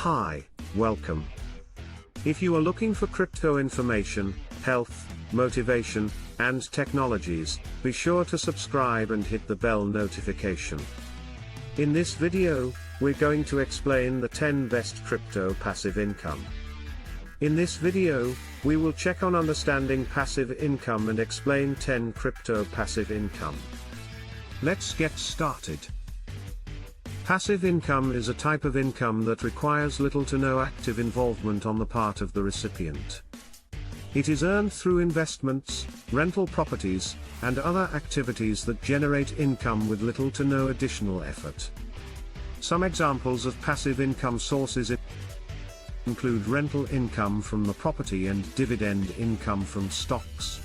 Hi, welcome. If you are looking for crypto information, health, motivation, and technologies, be sure to subscribe and hit the bell notification. In this video, we're going to explain the 10 best crypto passive income. In this video, we will check on understanding passive income and explain 10 crypto passive income. Let's get started. Passive income is a type of income that requires little to no active involvement on the part of the recipient. It is earned through investments, rental properties, and other activities that generate income with little to no additional effort. Some examples of passive income sources include rental income from the property and dividend income from stocks.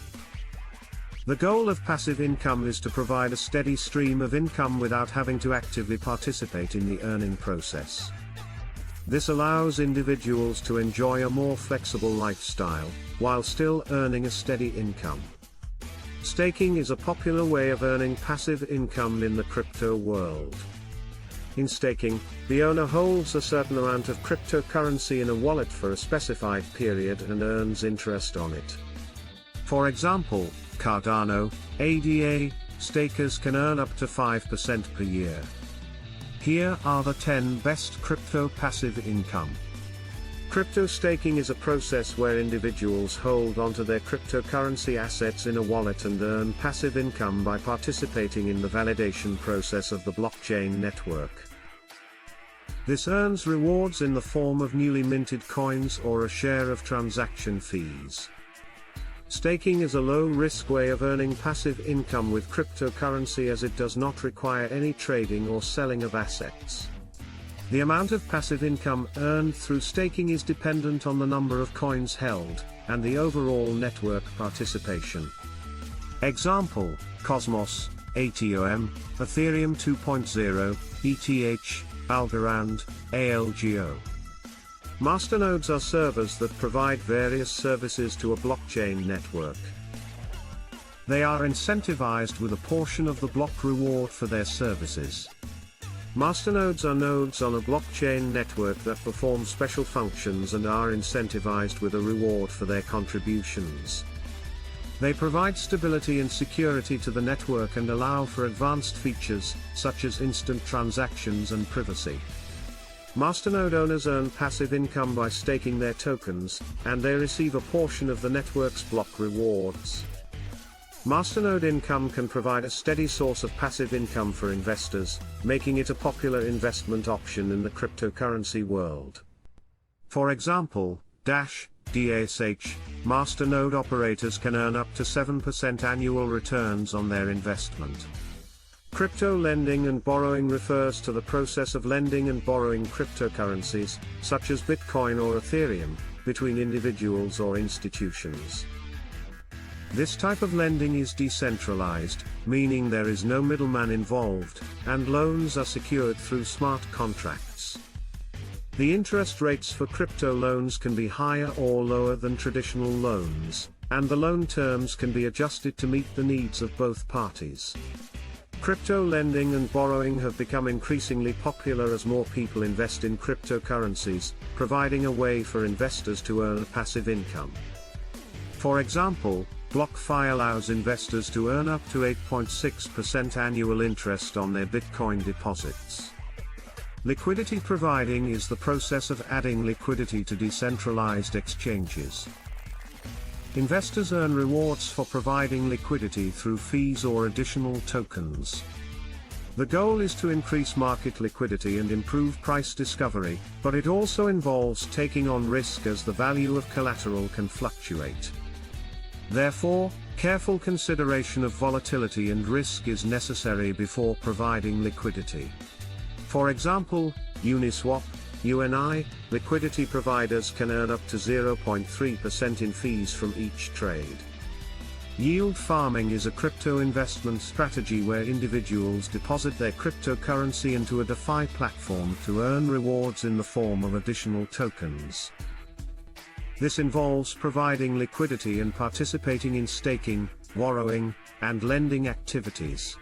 The goal of passive income is to provide a steady stream of income without having to actively participate in the earning process. This allows individuals to enjoy a more flexible lifestyle, while still earning a steady income. Staking is a popular way of earning passive income in the crypto world. In staking, the owner holds a certain amount of cryptocurrency in a wallet for a specified period and earns interest on it. For example, Cardano, ADA, stakers can earn up to 5% per year. Here are the 10 best crypto passive income. Crypto staking is a process where individuals hold onto their cryptocurrency assets in a wallet and earn passive income by participating in the validation process of the blockchain network. This earns rewards in the form of newly minted coins or a share of transaction fees. Staking is a low-risk way of earning passive income with cryptocurrency as it does not require any trading or selling of assets. The amount of passive income earned through staking is dependent on the number of coins held, and the overall network participation. Example, Cosmos, ATOM, Ethereum 2.0, ETH, Algorand, ALGO. Masternodes are servers that provide various services to a blockchain network. They are incentivized with a portion of the block reward for their services. Masternodes are nodes on a blockchain network that perform special functions and are incentivized with a reward for their contributions. They provide stability and security to the network and allow for advanced features, such as instant transactions and privacy. Masternode owners earn passive income by staking their tokens, and they receive a portion of the network's block rewards. Masternode income can provide a steady source of passive income for investors, making it a popular investment option in the cryptocurrency world. For example, DASH, Masternode operators can earn up to 7% annual returns on their investment. Crypto lending and borrowing refers to the process of lending and borrowing cryptocurrencies, such as Bitcoin or Ethereum, between individuals or institutions. This type of lending is decentralized, meaning there is no middleman involved, and loans are secured through smart contracts. The interest rates for crypto loans can be higher or lower than traditional loans, and the loan terms can be adjusted to meet the needs of both parties. Crypto lending and borrowing have become increasingly popular as more people invest in cryptocurrencies, providing a way for investors to earn a passive income. For example, BlockFi allows investors to earn up to 8.6% annual interest on their Bitcoin deposits. Liquidity providing is the process of adding liquidity to decentralized exchanges. Investors earn rewards for providing liquidity through fees or additional tokens. The goal is to increase market liquidity and improve price discovery, but it also involves taking on risk as the value of collateral can fluctuate. Therefore, careful consideration of volatility and risk is necessary before providing liquidity. For example, Uniswap, UNI, liquidity providers can earn up to 0.3% in fees from each trade. Yield farming is a crypto investment strategy where individuals deposit their cryptocurrency into a DeFi platform to earn rewards in the form of additional tokens. This involves providing liquidity and participating in staking, borrowing, and lending activities.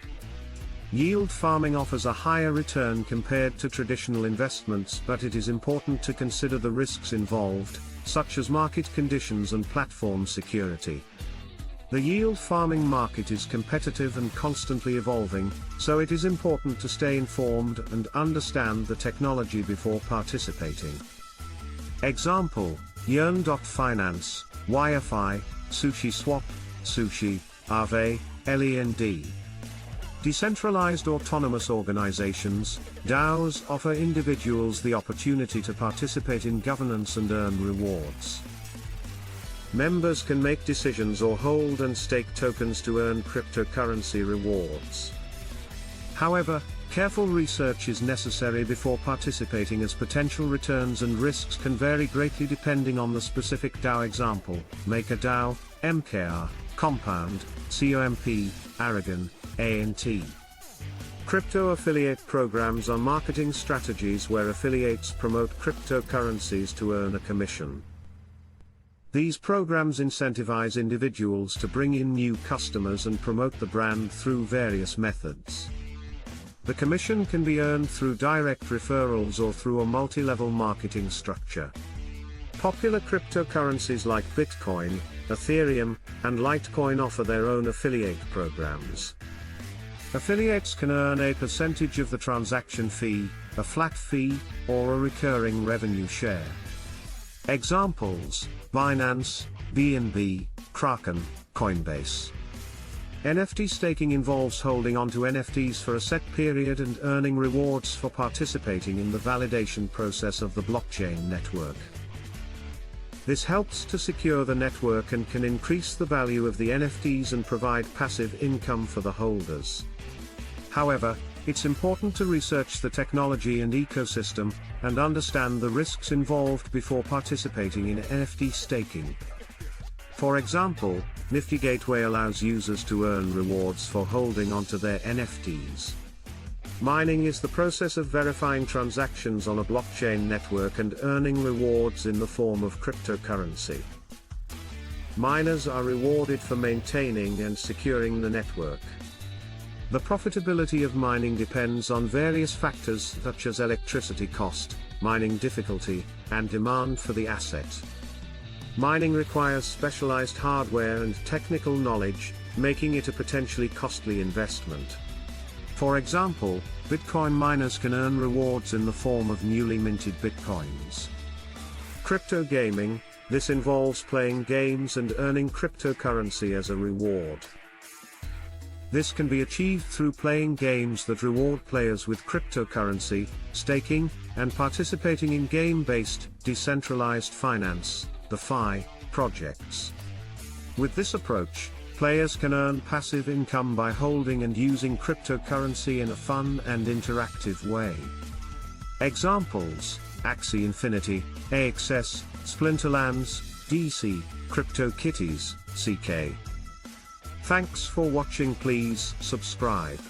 Yield farming offers a higher return compared to traditional investments, but it is important to consider the risks involved, such as market conditions and platform security. The yield farming market is competitive and constantly evolving, so it is important to stay informed and understand the technology before participating. Example: Yearn.finance, YFI, SushiSwap, Sushi, Aave, LEND. Decentralized autonomous organizations, DAOs, offer individuals the opportunity to participate in governance and earn rewards. Members can make decisions or hold and stake tokens to earn cryptocurrency rewards. However, careful research is necessary before participating, as potential returns and risks can vary greatly depending on the specific DAO. Example: MakerDAO, MKR, Compound, COMP, Aragon, ANT. Crypto affiliate programs are marketing strategies where affiliates promote cryptocurrencies to earn a commission. These programs incentivize individuals to bring in new customers and promote the brand through various methods. The commission can be earned through direct referrals or through a multi-level marketing structure. Popular cryptocurrencies like Bitcoin, Ethereum, and Litecoin offer their own affiliate programs. Affiliates can earn a percentage of the transaction fee, a flat fee, or a recurring revenue share. Examples: Binance, BNB, Kraken, Coinbase. NFT staking involves holding onto NFTs for a set period and earning rewards for participating in the validation process of the blockchain network. This helps to secure the network and can increase the value of the NFTs and provide passive income for the holders. However, it's important to research the technology and ecosystem, and understand the risks involved before participating in NFT staking. For example, Nifty Gateway allows users to earn rewards for holding onto their NFTs. Mining is the process of verifying transactions on a blockchain network and earning rewards in the form of cryptocurrency. Miners are rewarded for maintaining and securing the network. The profitability of mining depends on various factors such as electricity cost, mining difficulty, and demand for the asset. Mining requires specialized hardware and technical knowledge, making it a potentially costly investment. For example, Bitcoin miners can earn rewards in the form of newly minted Bitcoins. Crypto gaming: this involves playing games and earning cryptocurrency as a reward. This can be achieved through playing games that reward players with cryptocurrency, staking, and participating in game-based, decentralized finance, DeFi, projects. With this approach, players can earn passive income by holding and using cryptocurrency in a fun and interactive way. Examples: Axie Infinity, AXS, Splinterlands, DC, CryptoKitties, CK. Thanks for watching. Please subscribe.